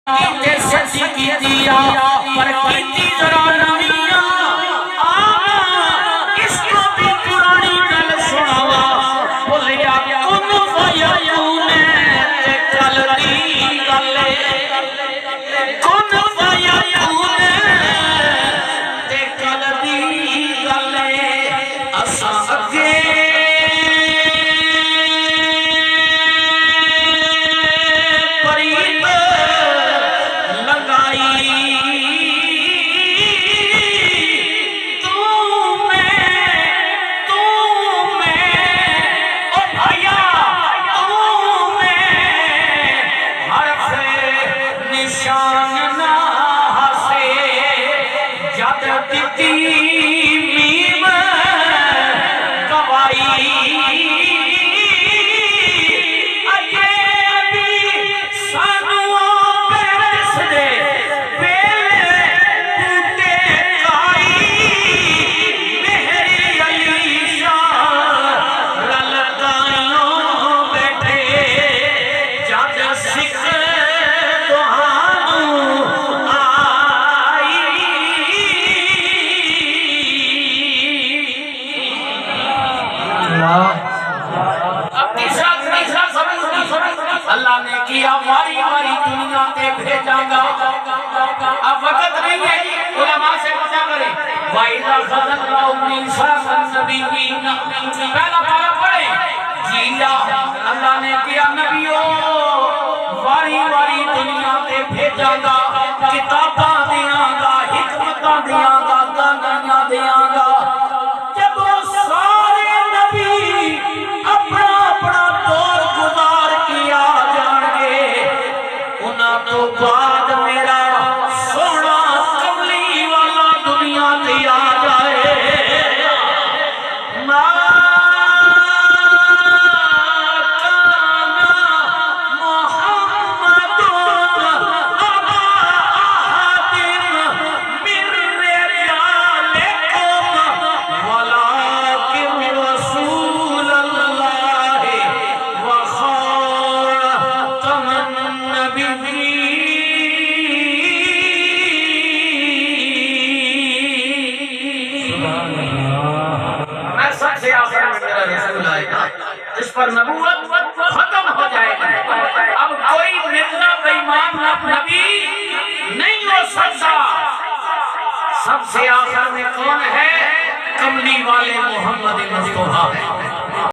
सच्ची की दिया पर कीती जरा नविया इसको भी पुरानी गल सुनावा बोलिया कुन पाया तूने ते कल दी गल कुन पाया तूने ते कल दी गल असा अगे अल्लाह ने किया मारी मारी दुनिया पे भेजांगा। अब वक्त नहीं है उलमा से पता करें वाइदा खज़ल्लाहु मीसाक़न नबिय्यीन पहला पारा पढ़े जिया अल्लाह ने किया नबियों मारी मारी दुनिया पे भेजांगा किताबां दियांगा हिकमतां दियांगा गालियां दियांगा। जब वो सारे नबी अपना अपना दौर गुजार किया तो बाद मेरा सोना कमली वाला दुनिया से आ जाए इस पर नबूवत खत्म हो जाएगी। अब कोई मिर्जा बेईमान नबी नहीं हो सकता। सबसे आखिर में कौन है? कमली वाले मोहम्मद मुस्तफा है।